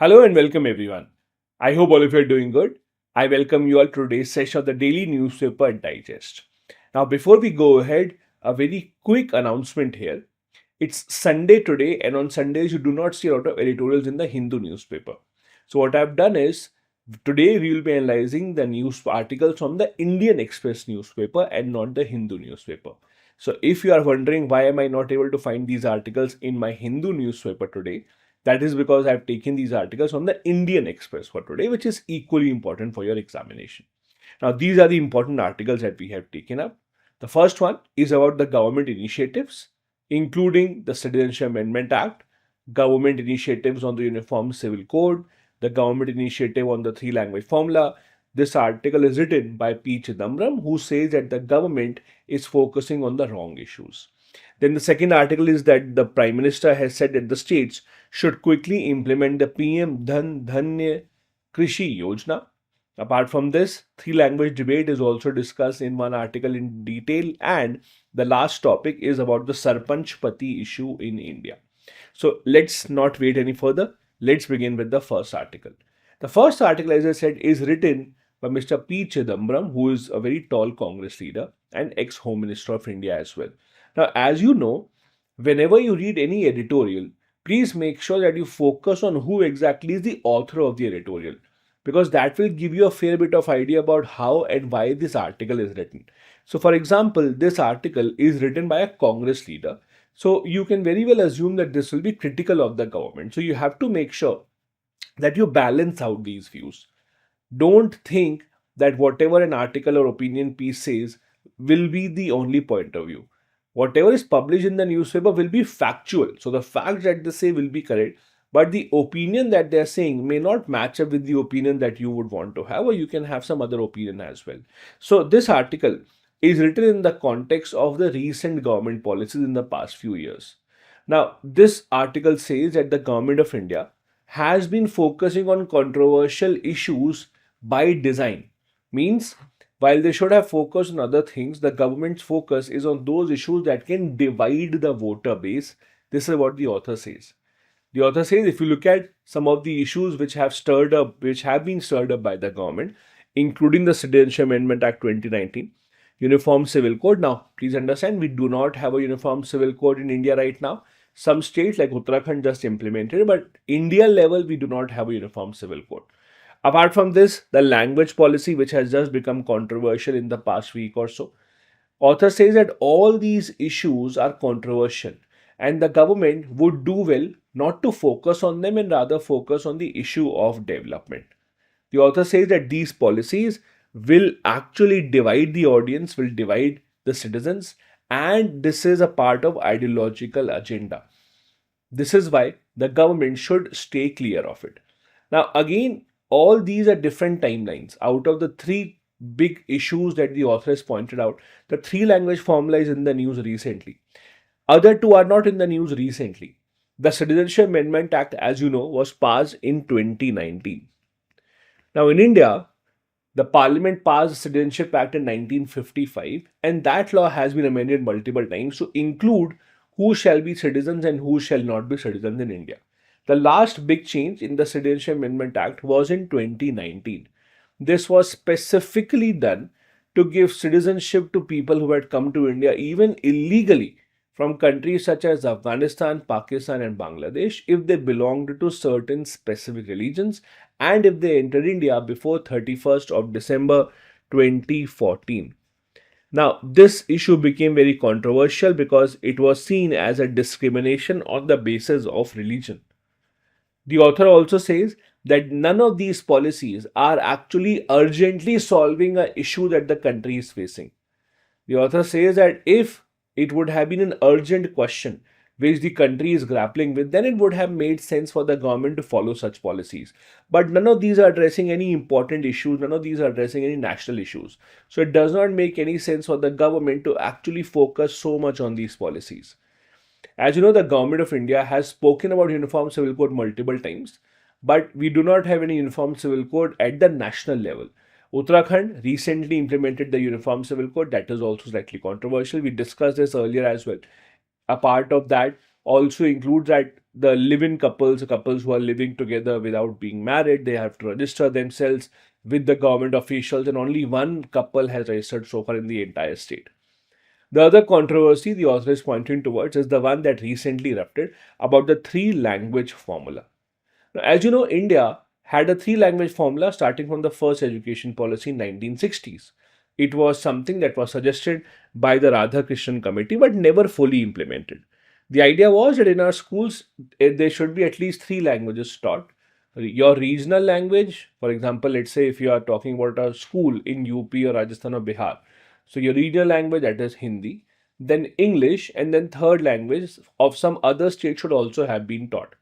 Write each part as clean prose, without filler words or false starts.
Hello and welcome everyone. I hope all of you are doing good. I welcome you all to today's session of the Daily Newspaper Digest. Now, before we go ahead, a very quick announcement here. It's Sunday today, and on Sundays, you do not see a lot of editorials in the Hindu newspaper. So, what I've done is today we will be analyzing the news articles from the Indian Express newspaper and not the Hindu newspaper. So, if you are wondering why am I not able to find these articles in my Hindu newspaper today, that is because I've taken these articles from the Indian Express for today, which is equally important for your examination. Now, these are the important articles that we have taken up. The first one is about the government initiatives, including the Citizenship Amendment Act, government initiatives on the Uniform Civil Code, the government initiative on the three language formula. This article is written by P. Chidambaram, who says that the government is focusing on the wrong issues. Then the second article is that the Prime Minister has said that the states should quickly implement the PM Dhanya Krishi Yojana. Apart from this, three language debate is also discussed in one article in detail, and the last topic is about the Sarpanch Pati issue in India. So let's not wait any further. Let's begin with the first article. The first article, as I said, is written by Mr. P. Chidambaram, who is a very tall Congress leader and ex-Home Minister of India as well. Now, as you know, whenever you read any editorial, please make sure that you focus on who exactly is the author of the editorial, because that will give you a fair bit of idea about how and why this article is written. So, for example, this article is written by a Congress leader. So, you can very well assume that this will be critical of the government. So, you have to make sure that you balance out these views. Don't think that whatever an article or opinion piece says will be the only point of view. Whatever is published in the newspaper will be factual. So the facts that they say will be correct, but the opinion that they're saying may not match up with the opinion that you would want to have, or you can have some other opinion as well. So this article is written in the context of the recent government policies in the past few years. Now, this article says that the government of India has been focusing on controversial issues by design. Means, while they should have focused on other things, the government's focus is on those issues that can divide the voter base. This is what the author says. The author says if you look at some of the issues which have been stirred up by the government, including the Citizenship Amendment Act 2019, Uniform Civil Code. Now, please understand, we do not have a Uniform Civil Code in India right now. Some states like Uttarakhand just implemented, but India level, we do not have a Uniform Civil Code. Apart from this, the language policy, which has just become controversial in the past week or so. Author says that all these issues are controversial and the government would do well not to focus on them and rather focus on the issue of development. The author says that these policies will actually divide the audience, will divide the citizens, and this is a part of ideological agenda. This is why the government should stay clear of it. Now, again, all these are different timelines. Out of the three big issues that the author has pointed out, the three language formula is in the news recently. Other two are not in the news recently. The Citizenship Amendment Act, as you know, was passed in 2019. Now, in India, the Parliament passed the Citizenship Act in 1955, and that law has been amended multiple times to include who shall be citizens and who shall not be citizens in India. The last big change in the Citizenship Amendment Act was in 2019. This was specifically done to give citizenship to people who had come to India even illegally from countries such as Afghanistan, Pakistan, and Bangladesh if they belonged to certain specific religions and if they entered India before 31st of December 2014. Now, this issue became very controversial because it was seen as a discrimination on the basis of religion. The author also says that none of these policies are actually urgently solving an issue that the country is facing. The author says that if it would have been an urgent question which the country is grappling with, then it would have made sense for the government to follow such policies. But none of these are addressing any important issues, none of these are addressing any national issues. So it does not make any sense for the government to actually focus so much on these policies. As you know, the government of India has spoken about Uniform Civil Code multiple times, but we do not have any Uniform Civil Code at the national level. Uttarakhand recently implemented the Uniform Civil Code. That is also slightly controversial. We discussed this earlier as well. A part of that also includes that the live-in couples who are living together without being married, they have to register themselves with the government officials, and only one couple has registered so far in the entire state. The other controversy the author is pointing towards is the one that recently erupted about the three language formula. Now, as you know, India had a three language formula starting from the first education policy in 1960s. It was something that was suggested by the Radhakrishnan committee but never fully implemented. The idea was that in our schools, there should be at least three languages taught. Your regional language, for example, let's say if you are talking about a school in UP or Rajasthan or Bihar, so your regional language, that is Hindi, then English, and then third language of some other state should also have been taught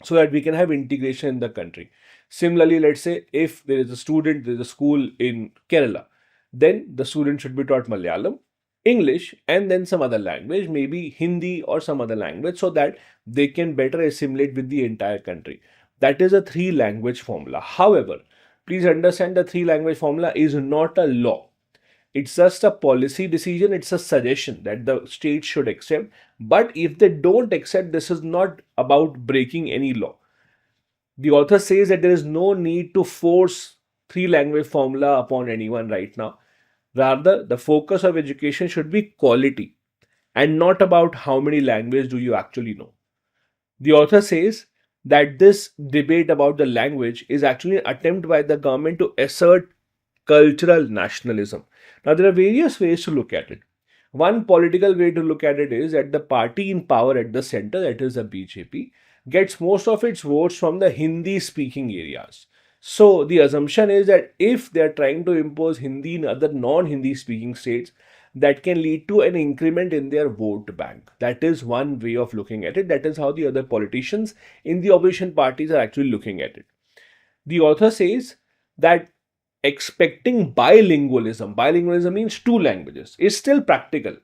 so that we can have integration in the country. Similarly, let's say if there is a student, there is a school in Kerala, then the student should be taught Malayalam, English, and then some other language, maybe Hindi or some other language, so that they can better assimilate with the entire country. That is a three language formula. However, please understand the three language formula is not a law. It's just a policy decision, it's a suggestion that the state should accept. But if they don't accept, this is not about breaking any law. The author says that there is no need to force three language formula upon anyone right now. Rather, the focus of education should be quality and not about how many languages do you actually know. The author says that this debate about the language is actually an attempt by the government to assert cultural nationalism. Now, there are various ways to look at it. One political way to look at it is that the party in power at the center, that is the BJP, gets most of its votes from the Hindi speaking areas. So, the assumption is that if they are trying to impose Hindi in other non Hindi speaking states, that can lead to an increment in their vote bank. That is one way of looking at it. That is how the other politicians in the opposition parties are actually looking at it. The author says that expecting bilingualism means two languages, is still practical.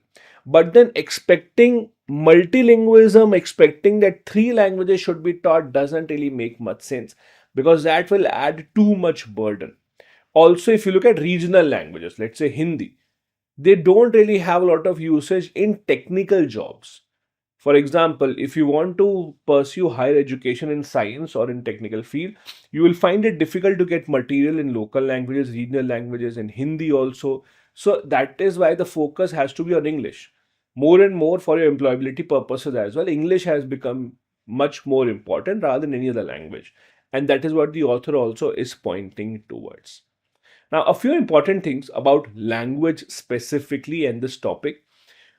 But then expecting multilingualism, expecting that three languages should be taught doesn't really make much sense because that will add too much burden. Also, if you look at regional languages, let's say Hindi, they don't really have a lot of usage in technical jobs. For example, if you want to pursue higher education in science or in technical field, you will find it difficult to get material in local languages, regional languages, and Hindi also. So that is why the focus has to be on English. More and more for your employability purposes as well, English has become much more important rather than any other language. And that is what the author also is pointing towards. Now, a few important things about language specifically and this topic.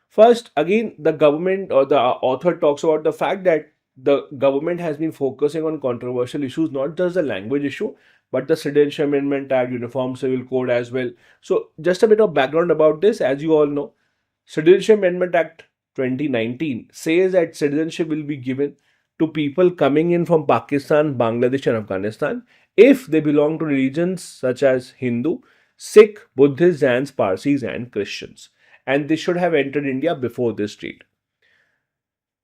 First, again, the government or the author talks about the fact that the government has been focusing on controversial issues, not just the language issue, but the Citizenship Amendment Act, Uniform Civil Code as well. So, just a bit of background about this. As you all know, Citizenship Amendment Act 2019 says that citizenship will be given to people coming in from Pakistan, Bangladesh, and Afghanistan if they belong to religions such as Hindu, Sikh, Buddhists, Jains, Parsis, and Christians. And they should have entered India before this date.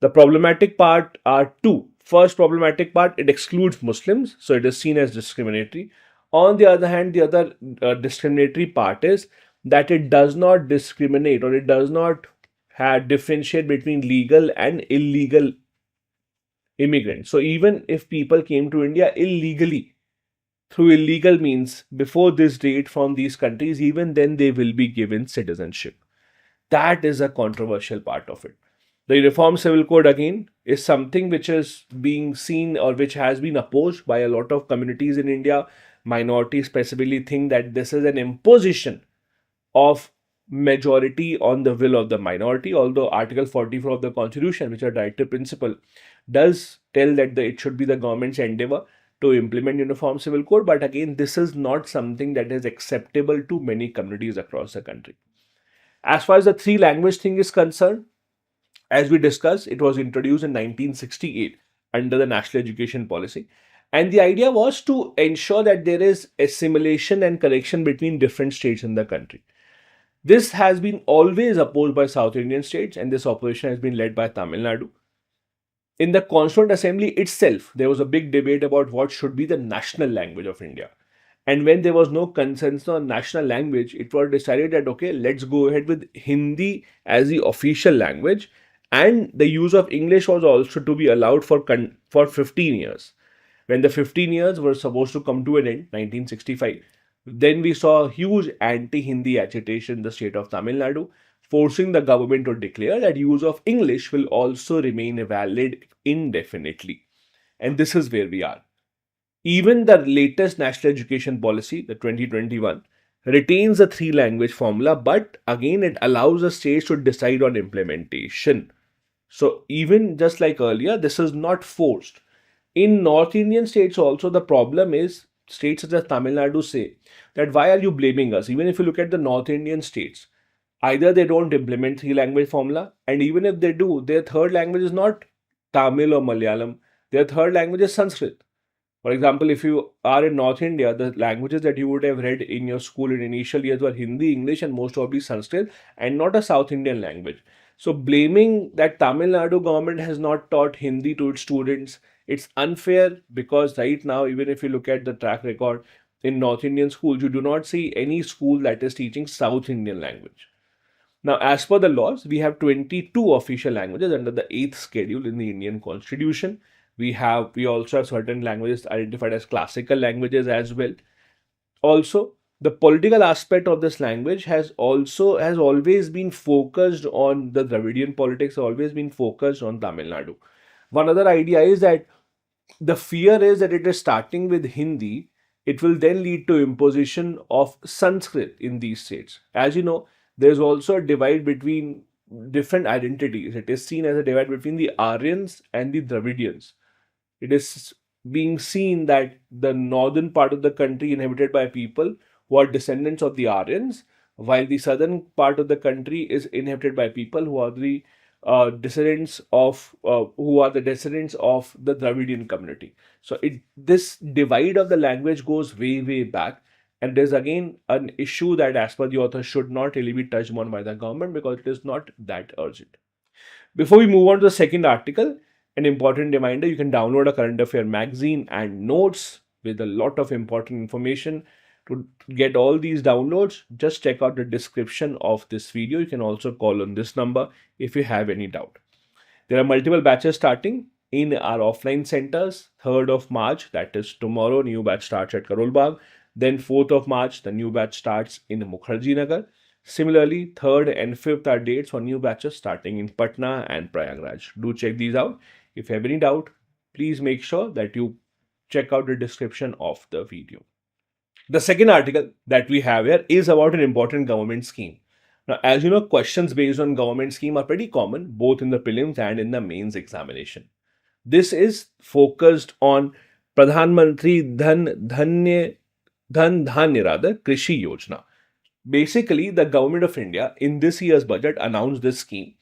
The problematic part are two. First problematic part, it excludes Muslims, so it is seen as discriminatory. On the other hand, the other discriminatory part is that it does not discriminate or it does not differentiate between legal and illegal immigrants. So even if people came to India illegally, through illegal means before this date from these countries, even then they will be given citizenship. That is a controversial part of it. The Uniform Civil Code again is something which is being seen or which has been opposed by a lot of communities in India. Minorities specifically think that this is an imposition of majority on the will of the minority, although Article 44 of the Constitution, which is a directive principle, does tell that it should be the government's endeavor to implement Uniform Civil Code. But again, this is not something that is acceptable to many communities across the country. As far as the three language thing is concerned, as we discussed, it was introduced in 1968 under the National Education Policy. And the idea was to ensure that there is assimilation and connection between different states in the country. This has been always opposed by South Indian states, and this opposition has been led by Tamil Nadu. In the Constituent Assembly itself, there was a big debate about what should be the national language of India. And when there was no consensus on national language, it was decided that, okay, let's go ahead with Hindi as the official language And the use of English was also to be allowed for 15 years. When the 15 years were supposed to come to an end, 1965, then we saw huge anti-Hindi agitation in the state of Tamil Nadu, forcing the government to declare that use of English will also remain valid indefinitely. And this is where we are. Even the latest national education policy, the 2021, retains the three language formula, but again, it allows the states to decide on implementation. So, even just like earlier, this is not forced. In North Indian states, also, the problem is states such as Tamil Nadu say that why are you blaming us? Even if you look at the North Indian states, either they don't implement three language formula, and even if they do, their third language is not Tamil or Malayalam, their third language is Sanskrit. For example, if you are in North India, the languages that you would have read in your school in initial years were Hindi, English, and most probably Sanskrit, and not a South Indian language. So, blaming that Tamil Nadu government has not taught Hindi to its students, it's unfair because right now, even if you look at the track record in North Indian schools, you do not see any school that is teaching South Indian language. Now, as per the laws, we have 22 official languages under the 8th schedule in the Indian Constitution. We also have certain languages identified as classical languages as well. Also, the political aspect of this language has always been focused on the Dravidian politics, always been focused on Tamil Nadu. One other idea is that the fear is that it is starting with Hindi, it will then lead to imposition of Sanskrit in these states. As you know, there's also a divide between different identities. It is seen as a divide between the Aryans and the Dravidians. It is being seen that the northern part of the country inhabited by people who are descendants of the Aryans, while the southern part of the country is inhabited by people who are the descendants of the Dravidian community. So this divide of the language goes way back, and there's again an issue that, as per the author, should not really be touched on by the government because it is not that urgent. Before we move on to the second article, an important reminder, you can download a current affair magazine and notes with a lot of important information. To get all these downloads, just check out the description of this video. You can also call on this number if you have any doubt. There are multiple batches starting in our offline centers. 3rd of March, that is tomorrow, new batch starts at Karol Bagh. Then 4th of March, the new batch starts in Mukherjee Nagar. Similarly, 3rd and 5th are dates for new batches starting in Patna and Prayagraj. Do check these out. If you have any doubt, please make sure that you check out the description of the video. The second article that we have here is about an important government scheme. Now, as you know, questions based on government scheme are pretty common both in the prelims and in the mains examination. This is focused on Pradhan Mantri Dhan Dhanya Krishi Yojana. Basically, the government of India in this year's budget announced this scheme.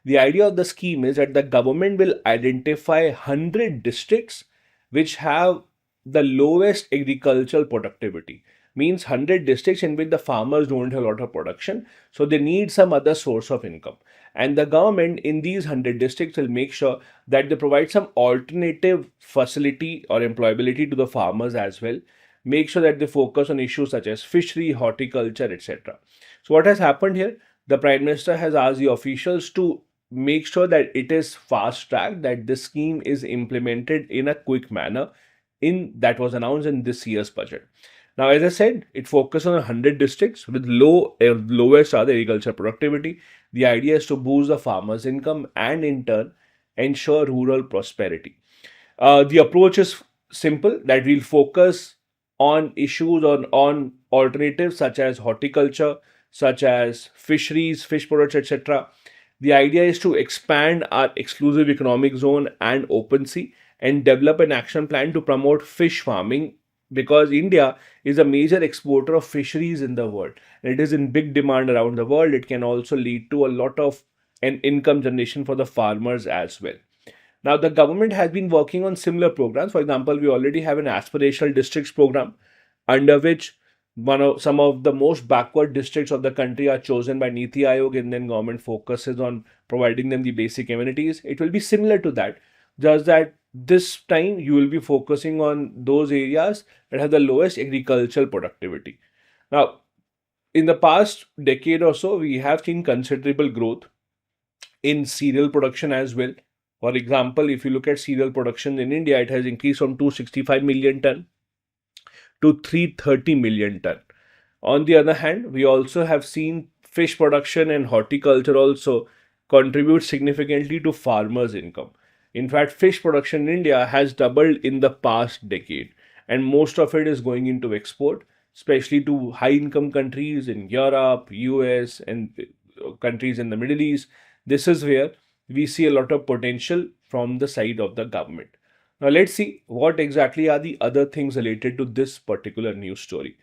The idea of the scheme is that the government will identify 100 districts which have the lowest agricultural productivity. Means 100 districts in which the farmers don't have a lot of production, so they need some other source of income. And the government in these 100 districts will make sure that they provide some alternative facility or employability to the farmers as well. Make sure that they focus on issues such as fishery, horticulture, etc. So what has happened here? The Prime Minister has asked the officials to make sure that it is fast tracked, that this scheme is implemented in a quick manner that was announced in this year's budget. Now, as I said, it focuses on 100 districts with lowest agriculture productivity. The idea is to boost the farmers' income and in turn ensure rural prosperity. The approach is simple, that we'll focus on issues on alternatives such as horticulture, such as fisheries, fish products, etc. The idea is to expand our exclusive economic zone and open sea and develop an action plan to promote fish farming, because India is a major exporter of fisheries in the world and it is in big demand around the world. It can also lead to a lot of an income generation for the farmers as well. Now, the government has been working on similar programs. For example, we already have an aspirational districts program under which some of the most backward districts of the country are chosen by Niti Aayog, and then government focuses on providing them the basic amenities. It will be similar to that, just that this time you will be focusing on those areas that have the lowest agricultural productivity. Now, in the past decade or so, we have seen considerable growth in cereal production as well. For example, if you look at cereal production in India, it has increased from 265 million ton to 330 million ton. On the other hand, we also have seen fish production and horticulture also contribute significantly to farmers' income. In fact, fish production in India has doubled in the past decade, and most of it is going into export, especially to high income countries in Europe, US, and countries in the Middle East. This is where we see a lot of potential from the side of the government. Now, let's see what exactly are the other things related to this particular news story.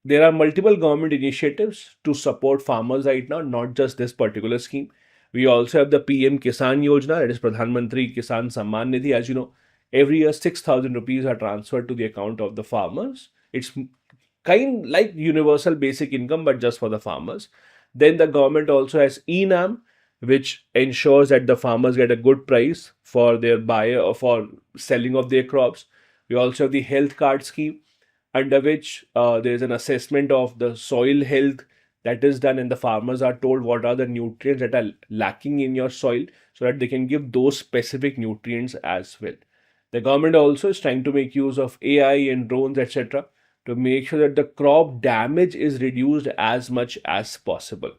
There are multiple government initiatives to support farmers right now, not just this particular scheme. We also have the PM Kisan Yojana, that is Pradhan Mantri Kisan Samman Nidhi. As you know, every year 6,000 rupees are transferred to the account of the farmers. It's kind like universal basic income, but just for the farmers. Then the government also has ENAM, which ensures that the farmers get a good price for their buyer or for selling of their crops. We also have the health card scheme, under which there is an assessment of the soil health that is done, and the farmers are told what are the nutrients that are lacking in your soil so that they can give those specific nutrients as well. The government also is trying to make use of AI and drones, etc., to make sure that the crop damage is reduced as much as possible.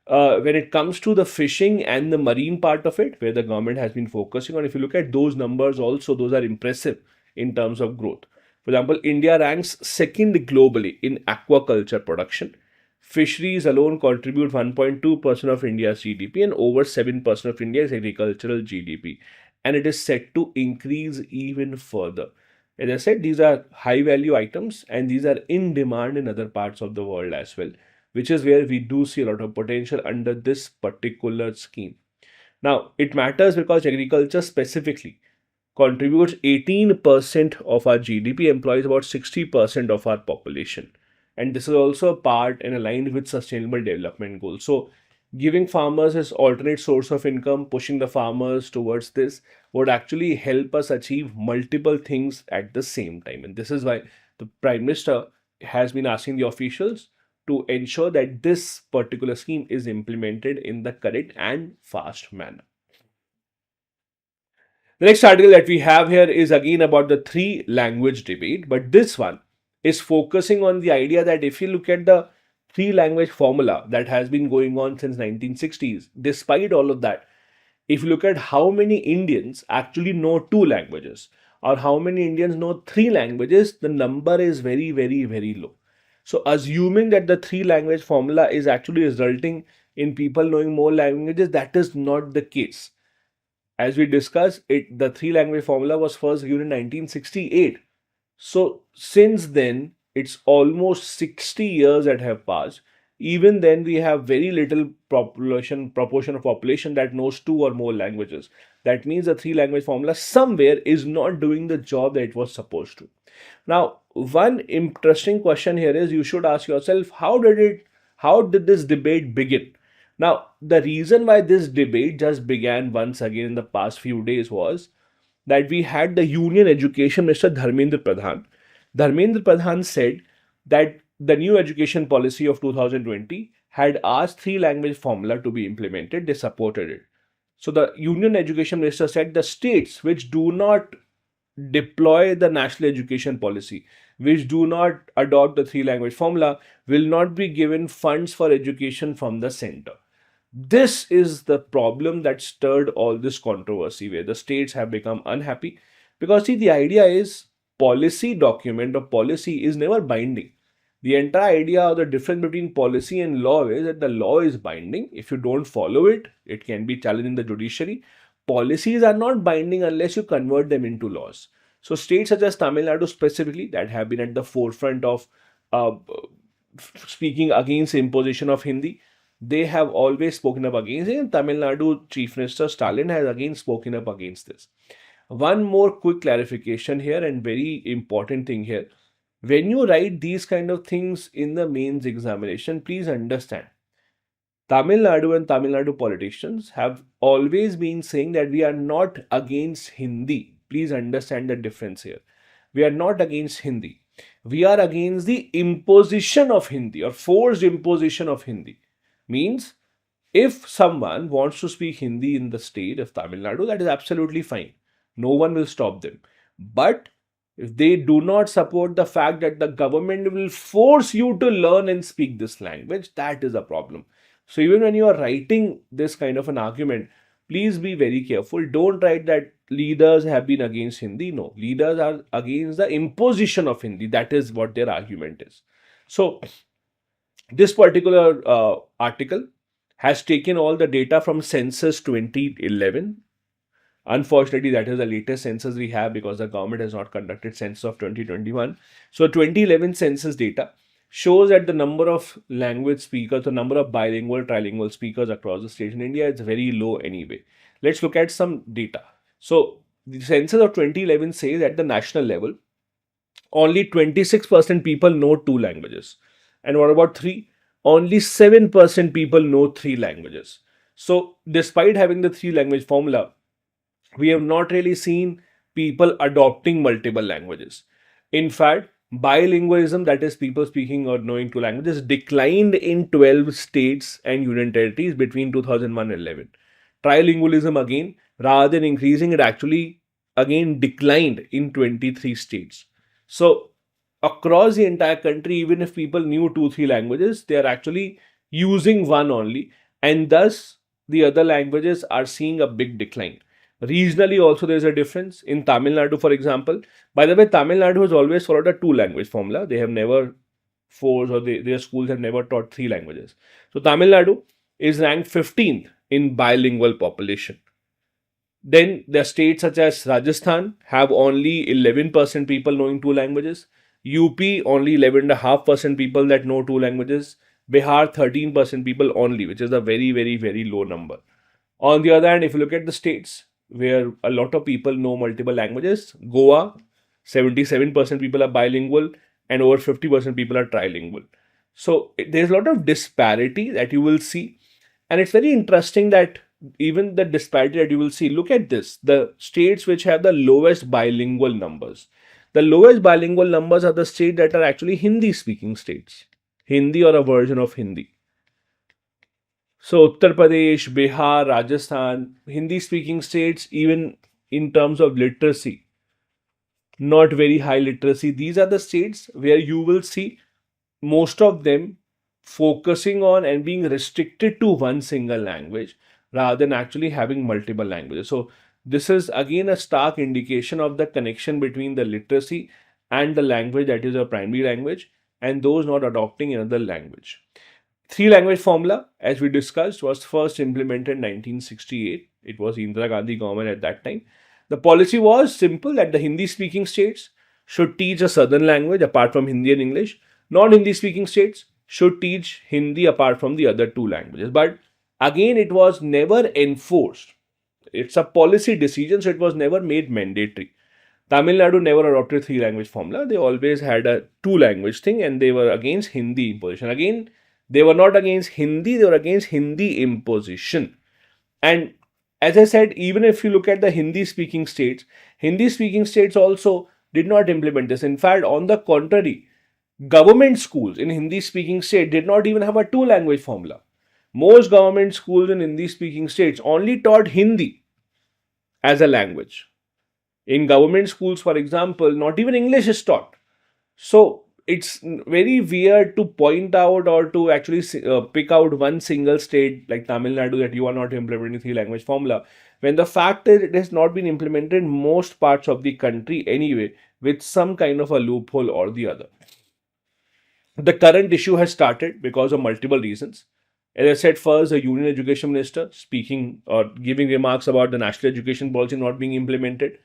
When it comes to the fishing and the marine part of it, where the government has been focusing on, if you look at those numbers also, those are impressive in terms of growth. For example, India ranks second globally in aquaculture production. Fisheries alone contribute 1.2% of India's GDP, and over 7% of India's agricultural GDP. And it is set to increase even further. As I said, these are high value items and these are in demand in other parts of the world as well, which is where we do see a lot of potential under this particular scheme. Now, it matters because agriculture specifically contributes 18% of our GDP, employs about 60% of our population. And this is also a part and aligned with sustainable development goals. So, giving farmers as alternate source of income, pushing the farmers towards this would actually help us achieve multiple things at the same time. And this is why the Prime Minister has been asking the officials to ensure that this particular scheme is implemented in the correct and fast manner. The next article that we have here is again about the three language debate, but this one is focusing on the idea that if you look at the three language formula that has been going on since 1960s, despite all of that, if you look at how many Indians actually know two languages or how many Indians know three languages, the number is very, very, very low. So, assuming that the three language formula is actually resulting in people knowing more languages, that is not the case. As we discussed, the three language formula was first given in 1968. So, since then, it's almost 60 years that have passed. Even then, we have very little proportion of population that knows two or more languages. That means the three language formula somewhere is not doing the job that it was supposed to. Now, one interesting question here is you should ask yourself, how did this debate begin? Now, the reason why this debate just began once again in the past few days was that we had the Union Education Minister Dharmendra Pradhan. Dharmendra Pradhan said that the new education policy of 2020 had asked three language formula to be implemented. They supported it. So the Union Education Minister said the states which do not deploy the national education policy, which do not adopt the three language formula, will not be given funds for education from the center. This is the problem that stirred all this controversy, where the states have become unhappy because, see, the idea is policy document or policy is never binding. The entire idea or the difference between policy and law is that the law is binding. If you don't follow it, it can be challenged in the judiciary. Policies are not binding unless you convert them into laws. So states such as Tamil Nadu specifically that have been at the forefront of uh, speaking against the imposition of Hindi, they have always spoken up against it. And Tamil Nadu Chief Minister Stalin has again spoken up against this. One more quick clarification here and very important thing here. When you write these kind of things in the mains examination, please understand Tamil Nadu and Tamil Nadu politicians have always been saying that we are not against Hindi. Please understand the difference here. We are not against Hindi. We are against the imposition of Hindi or forced imposition of Hindi. Means If someone wants to speak Hindi in the state of Tamil Nadu, that is absolutely fine. No one will stop them. But if they do not support the fact that the government will force you to learn and speak this language, that is a problem. So even when you are writing this kind of an argument, please be very careful. Don't write that leaders have been against Hindi. No, leaders are against the imposition of Hindi. That is what their argument is. So this particular article has taken all the data from census 2011. Unfortunately, that is the latest census we have because the government has not conducted census of 2021. So 2011 census data shows that the number of language speakers, the number of bilingual, trilingual speakers across the states in India is very low anyway. Let's look at some data. So the census of 2011 says at the national level, only 26% people know two languages. And what about three? Only 7% people know three languages. So despite having the three language formula, we have not really seen people adopting multiple languages. In fact, bilingualism, that is people speaking or knowing two languages, declined in 12 states and union territories between 2001 and 11. Trilingualism, again, rather than increasing, it actually again declined in 23 states. So across the entire country, even if people knew two, three languages, they are actually using one only, and thus the other languages are seeing a big decline. Regionally, also there's a difference. In Tamil Nadu, for example, by the way, Tamil Nadu has always followed a two language formula. They have never forced, or their schools have never taught three languages. So Tamil Nadu is ranked 15th in bilingual population. Then the states such as Rajasthan have only 11% people knowing two languages. UP only 11.5% people that know two languages. Bihar 13% people only, which is a very, very, very low number. On the other hand, if you look at the states where a lot of people know multiple languages, Goa, 77% people are bilingual and over 50% people are trilingual. So there's a lot of disparity that you will see. And it's very interesting that even the disparity that you will see, look at this, the states which have the lowest bilingual numbers. The lowest bilingual numbers are the states that are actually Hindi speaking states, Hindi or a version of Hindi. So Uttar Pradesh, Bihar, Rajasthan, Hindi speaking states, even in terms of literacy, not very high literacy. These are the states where you will see most of them focusing on and being restricted to one single language rather than actually having multiple languages. So this is again a stark indication of the connection between the literacy and the language that is a primary language and those not adopting another language. Three language formula, as we discussed, was first implemented in 1968. It was Indira Gandhi government at that time. The policy was simple that the Hindi speaking states should teach a southern language apart from Hindi and English. Non-Hindi speaking states should teach Hindi apart from the other two languages. But again, it was never enforced. It's a policy decision, so it was never made mandatory. Tamil Nadu never adopted three language formula. They always had a two language thing and they were against Hindi imposition. Again, they were not against Hindi, they were against Hindi imposition. And as I said, even if you look at the Hindi speaking states also did not implement this. In fact, on the contrary, government schools in Hindi speaking state did not even have a two language formula. Most government schools in Hindi speaking states only taught Hindi as a language. In government schools, for example, not even English is taught. So it's very weird to point out or to actually pick out one single state like Tamil Nadu that you are not implementing three language formula, when the fact is it has not been implemented in most parts of the country anyway, with some kind of a loophole or the other. The current issue has started because of multiple reasons. As I said, first, the Union Education Minister speaking or giving remarks about the national education policy not being implemented.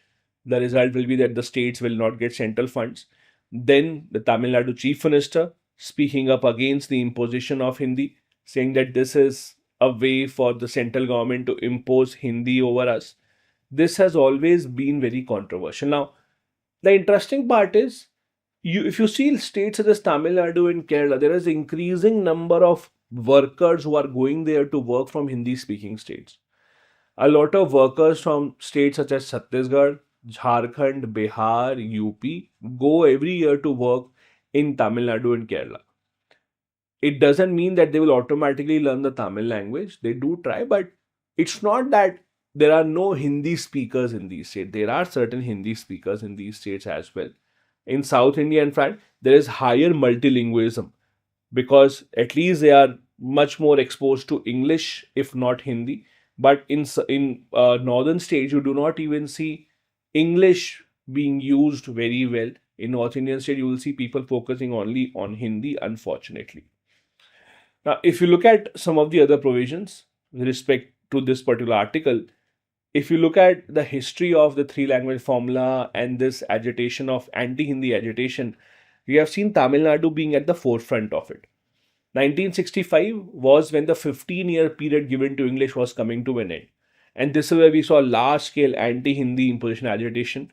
The result will be that the states will not get central funds. Then the Tamil Nadu Chief Minister speaking up against the imposition of Hindi, saying that this is a way for the central government to impose Hindi over us. This has always been very controversial. Now, the interesting part is, if you see states such as Tamil Nadu and Kerala, there is increasing number of workers who are going there to work from Hindi speaking states. A lot of workers from states such as Chhattisgarh, Jharkhand, Bihar, UP go every year to work in Tamil Nadu and Kerala. It doesn't mean that they will automatically learn the Tamil language. They do try, but it's not that there are no Hindi speakers in these states. There are certain Hindi speakers in these states as well. In South India, in fact, there is higher multilingualism because at least they are much more exposed to English, if not Hindi. But in northern states, you do not even see English being used very well. In North Indian state, you will see people focusing only on Hindi, unfortunately. Now, if you look at some of the other provisions with respect to this particular article, if you look at the history of the three language formula and this agitation of anti Hindi agitation, we have seen Tamil Nadu being at the forefront of it. 1965 was when the 15-year period given to English was coming to an end. And this is where we saw large scale anti Hindi imposition agitation.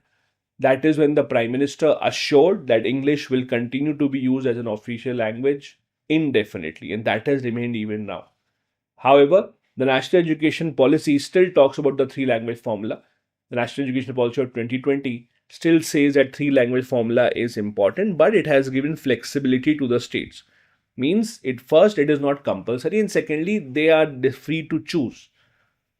That is when the Prime Minister assured that English will continue to be used as an official language indefinitely, and that has remained even now. However, the National Education Policy still talks about the three language formula. The National Education Policy of 2020 still says that three language formula is important, but it has given flexibility to the states. Means it is not compulsory, and secondly, they are free to choose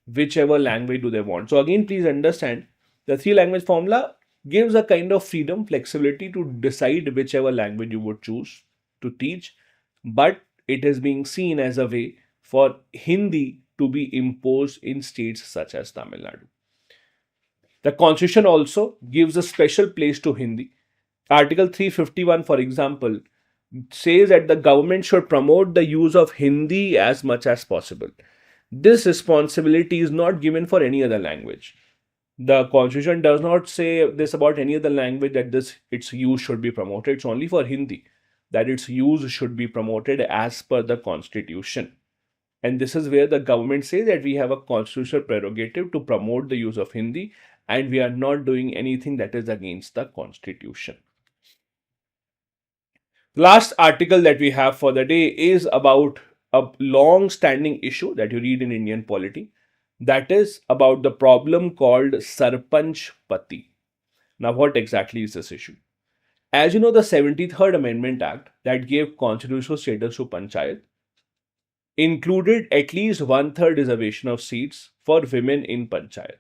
whichever language do they want. So again, please understand the three language formula gives a kind of freedom, flexibility to decide whichever language you would choose to teach, but it is being seen as a way for Hindi to be imposed in states such as Tamil Nadu. The constitution also gives a special place to Hindi. Article 351, for example, says that the government should promote the use of Hindi as much as possible. This responsibility is not given for any other language. The constitution does not say this about any other language that its use should be promoted. It's only for Hindi that its use should be promoted as per the constitution. And this is where the government says that we have a constitutional prerogative to promote the use of Hindi, and we are not doing anything that is against the constitution. Last article that we have for the day is about a long standing issue that you read in Indian polity. That is about the problem called Sarpanch Pati. Now, what exactly is this issue? As you know, the 73rd Amendment Act that gave constitutional status to Panchayat included at least one-third reservation of seats for women in Panchayat.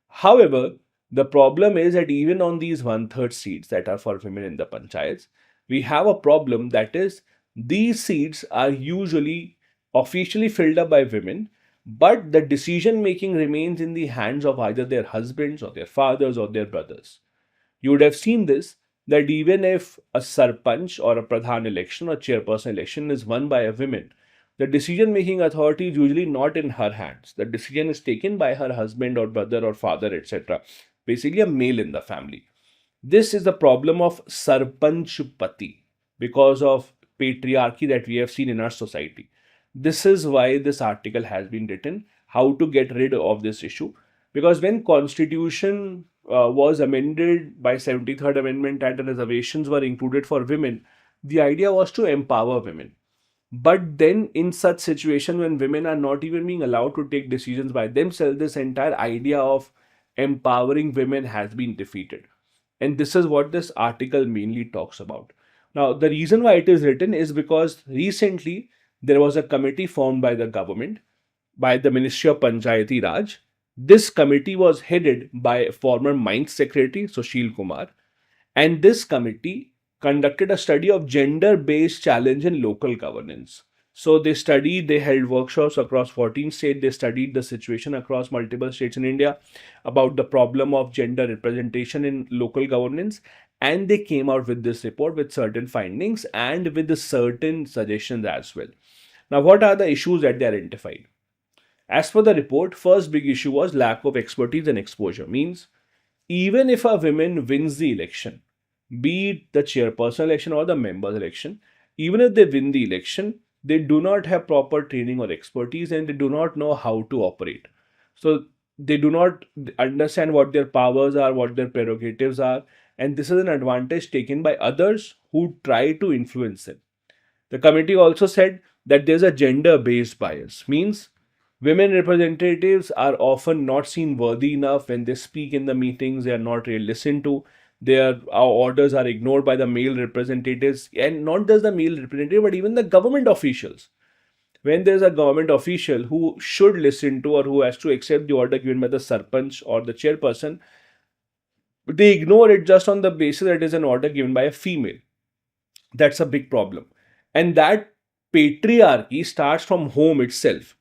However, the problem is that even on these one-third seats that are for women in the Panchayats, we have a problem, that is, these seats are usually officially filled up by women, but the decision making remains in the hands of either their husbands or their fathers or their brothers. You would have seen this, that even if a sarpanch or a pradhan election or chairperson election is won by a woman, the decision making authority is usually not in her hands. The decision is taken by her husband or brother or father, etc. Basically, a male in the family. This is the problem of sarpanch pati because of patriarchy that we have seen in our society. This is why this article has been written, how to get rid of this issue. Because when constitution was amended by 73rd Amendment and the reservations were included for women, the idea was to empower women. But then in such situation when women are not even being allowed to take decisions by themselves, this entire idea of empowering women has been defeated. And this is what this article mainly talks about. Now, the reason why it is written is because recently there was a committee formed by the government, by the Ministry of Panchayati Raj. This committee was headed by former Mines Secretary Sushil Kumar, and this committee conducted a study of gender-based challenge in local governance. So they held workshops across 14 states. They studied the situation across multiple states in India about the problem of gender representation in local governance. And they came out with this report with certain findings and with certain suggestions as well. Now, what are the issues that they identified? As per the report, first big issue was lack of expertise and exposure. Means even if a woman wins the election, be it the chairperson election or the members election, even if they win the election, they do not have proper training or expertise and they do not know how to operate. So they do not understand what their powers are, what their prerogatives are, and this is an advantage taken by others who try to influence them. The committee also said that there's a gender-based bias. Means women representatives are often not seen worthy enough when they speak in the meetings, they are not really listened to. Their orders are ignored by the male representatives, and not just the male representative, but even the government officials. When there's a government official who should listen to or who has to accept the order given by the sarpanch or the chairperson, they ignore it just on the basis that it is an order given by a female. That's a big problem. And that patriarchy starts from home itself.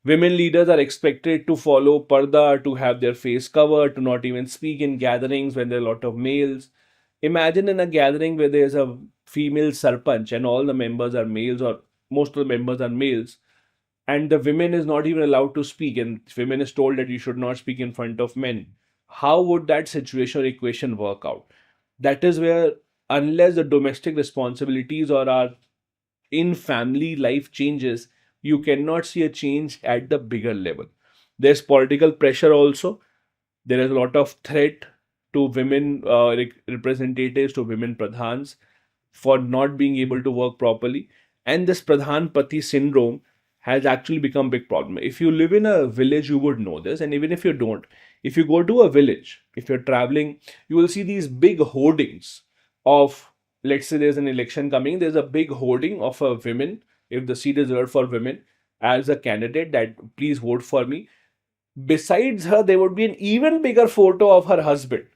Women leaders are expected to follow parda, to have their face covered, to not even speak in gatherings when there are a lot of males. Imagine in a gathering where there's a female sarpanch and all the members are males, or most of the members are males, and the women is not even allowed to speak, and women is told that you should not speak in front of men. How would that situation or equation work out? That is where, unless the domestic responsibilities or our in family life changes, you cannot see a change at the bigger level. There's political pressure also. There is a lot of threat to women representatives, to women pradhans, for not being able to work properly. And this pradhan pati syndrome has actually become a big problem. If you live in a village, you would know this. And even if you don't, if you go to a village, if you're traveling, you will see these big hoardings of, let's say there's an election coming, there's a big hoarding of a women, if the seat is reserved for women, as a candidate, that please vote for me. Besides her, there would be an even bigger photo of her husband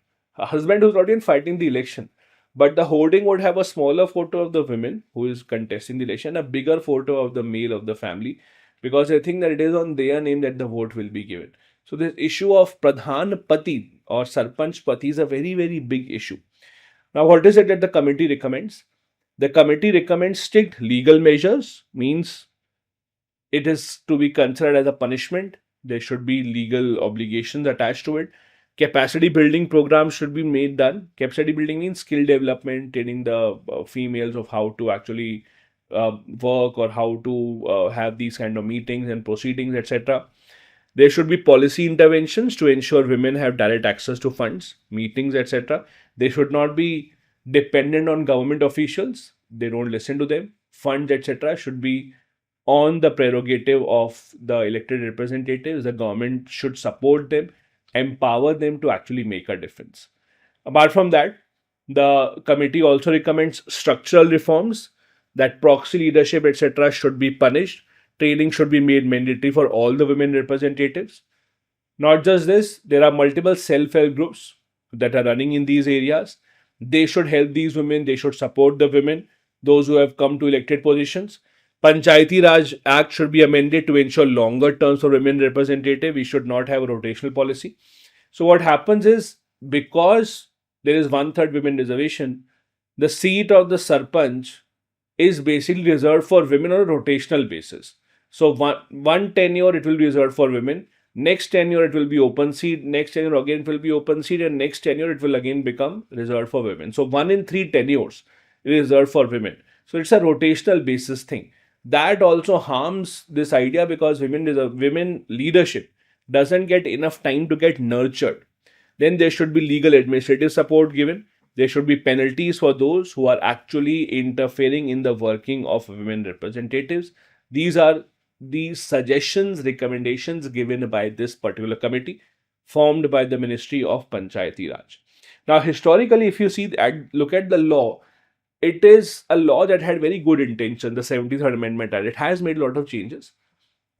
who's not even fighting the election. But the hoarding would have a smaller photo of the women who is contesting the election, a bigger photo of the male of the family, because they think that it is on their name that the vote will be given. So this issue of Pradhan Pati or Sarpanch Pati is a very, very big issue. Now, what is it that the committee recommends? The committee recommends strict legal measures, means it is to be considered as a punishment. There should be legal obligations attached to it. Capacity building programs should be made done. Capacity building means skill development, training the females of how to actually work, or how to have these kind of meetings and proceedings, etc. There should be policy interventions to ensure women have direct access to funds, meetings, etc. They should not be dependent on government officials. They don't listen to them. Funds, etc., should be on the prerogative of the elected representatives. The government should support them, empower them to actually make a difference. Apart from that, the committee also recommends structural reforms, that proxy leadership, etc., should be punished. Training should be made mandatory for all the women representatives. Not just this, there are multiple self-help groups that are running in these areas. They should help these women, they should support the women, those who have come to elected positions. Panchayati Raj Act should be amended to ensure longer terms for women representative. We should not have a rotational policy. So what happens is, because there is one-third women reservation, the seat of the sarpanch is basically reserved for women on a rotational basis. So one tenure it will be reserved for women. Next tenure it will be open seat. Next tenure again it will be open seat, and next tenure it will again become reserved for women. So 1 in 3 tenures is reserved for women. So it's a rotational basis thing. That also harms this idea, because women leadership doesn't get enough time to get nurtured. Then there should be legal administrative support given. There should be penalties for those who are actually interfering in the working of women representatives. These are the suggestions, recommendations given by this particular committee formed by the Ministry of Panchayati Raj. Now, historically, if you see, look at the law, it is a law that had very good intention. The 73rd Amendment Act, it has made a lot of changes.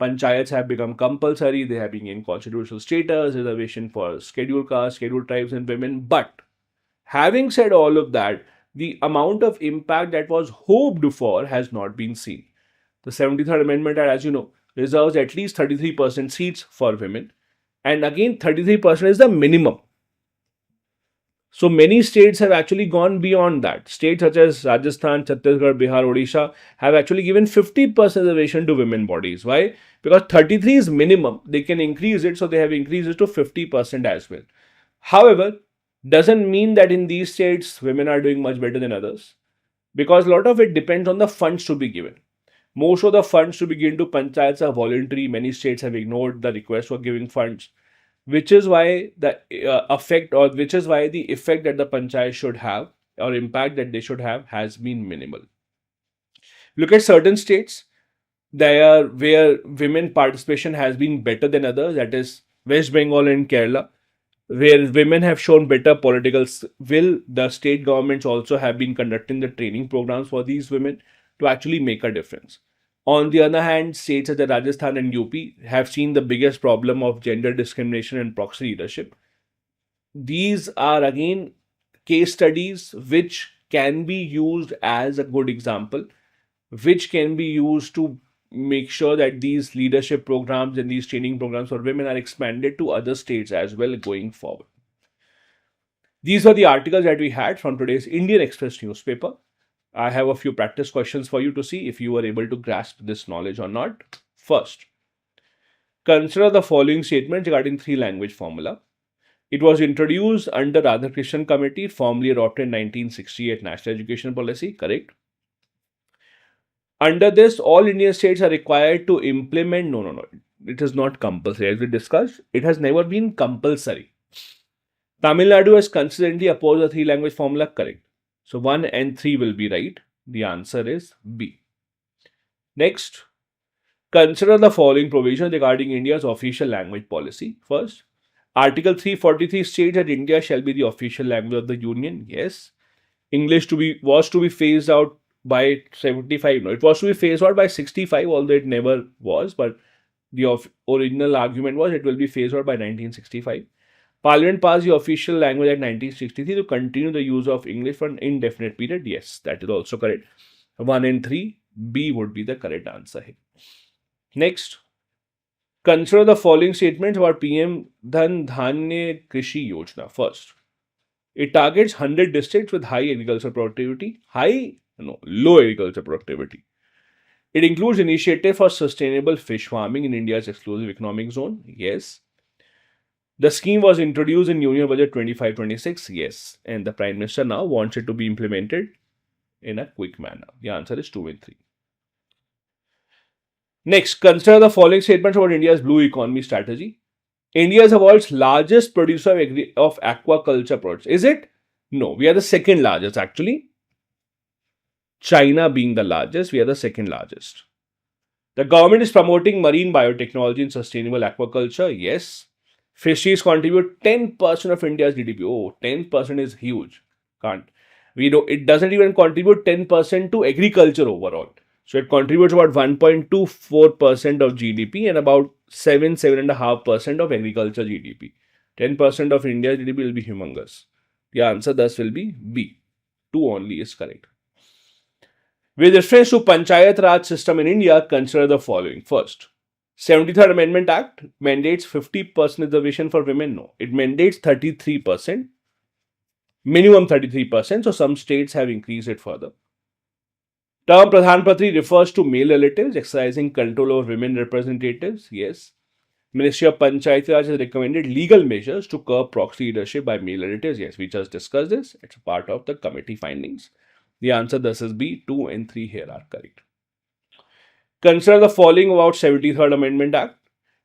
Panchayats have become compulsory. They have been in constitutional status, reservation for scheduled castes, scheduled tribes, and women. But having said all of that, the amount of impact that was hoped for has not been seen. The 73rd Amendment Act, as you know, reserves at least 33% seats for women. And again, 33% is the minimum. So many states have actually gone beyond that. States such as Rajasthan, Chhattisgarh, Bihar, Odisha have actually given 50% reservation to women bodies. Why? Because 33 is minimum. They can increase it, so they have increased it to 50% as well. However, doesn't mean that in these states women are doing much better than others, because a lot of it depends on the funds to be given. Most of the funds to be given to panchayats are voluntary. Many states have ignored the request for giving funds, which is why the effect that the panchayat should have, or impact that they should have, has been minimal. Look at certain states there where women participation has been better than others, that is West Bengal and Kerala. where women have shown better political will. The state governments also have been conducting the training programs for these women to actually make a difference. On the other hand, states such as Rajasthan and UP have seen the biggest problem of gender discrimination and proxy leadership. These are again case studies which can be used as a good example, which can be used to make sure that these leadership programs and these training programs for women are expanded to other states as well going forward. These are the articles that we had from today's Indian Express newspaper. I have a few practice questions for you to see if you are able to grasp this knowledge or not. First, consider the following statement regarding three-language formula. It was introduced under Radhakrishnan Committee, formally adopted in 1968 National Education Policy, correct? Under this, all Indian states are required to implement. No. It is not compulsory. As we discussed, it has never been compulsory. Tamil Nadu has consistently opposed the three-language formula, correct? So 1 and 3 will be right. The answer is B. Next, consider the following provision regarding India's official language policy. First, Article 343 states that India shall be the official language of the Union. Yes. English was to be phased out by 75. No, it was to be phased out by 65, although it never was. But the original argument was it will be phased out by 1965. Parliament passed the official language at 1963 to continue the use of English for an indefinite period. Yes, that is also correct. 1 and 3, B would be the correct answer here. Next, consider the following statements about PM Dhan Dhanya Krishi Yojana. First, it targets 100 districts with high agricultural productivity. Low agricultural productivity. It includes initiative for sustainable fish farming in India's exclusive economic zone. Yes. The scheme was introduced in Union Budget 25-26. Yes. And the Prime Minister now wants it to be implemented in a quick manner. The answer is 2 and 3. Next, consider the following statements about India's blue economy strategy. India is the world's largest producer of aquaculture products. Is it? No, we are the second largest actually. China being the largest, we are the second largest. The government is promoting marine biotechnology and sustainable aquaculture. Yes. Fisheries contribute 10% of India's GDP. Oh, 10% is huge. It doesn't even contribute 10% to agriculture overall. So it contributes about 1.24% of GDP and about 7.5% of agriculture GDP. 10% of India's GDP will be humongous. The answer thus will be B. 2 only is correct. With reference to Panchayat Raj system in India, consider the following. First, 73rd Amendment Act mandates 50% reservation for women. No, it mandates 33%, minimum 33%. So some states have increased it further. Term Pradhan Patri refers to male relatives exercising control over women representatives. Yes. Ministry of Panchayat Raj has recommended legal measures to curb proxy leadership by male relatives. Yes, we just discussed this. It's a part of the committee findings. The answer thus is B. 2 and 3 here are correct. Consider the following about 73rd Amendment Act.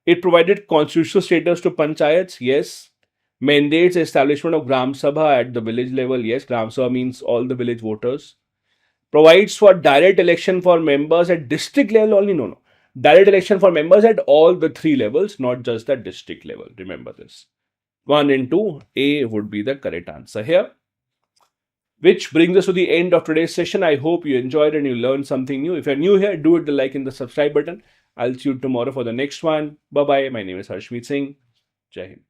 It provided constitutional status to panchayats. Yes. Mandates establishment of Gram Sabha at the village level. Yes, Gram Sabha means all the village voters. Provides for direct election for members at district level only. No. Direct election for members at all the 3 levels, not just the district level. Remember this. 1 and 2, A would be the correct answer here. Which brings us to the end of today's session. I hope you enjoyed and you learned something new. If you're new here, do hit the like and the subscribe button. I'll see you tomorrow for the next one. Bye-bye. My name is Harshmeet Singh. Jai Hind.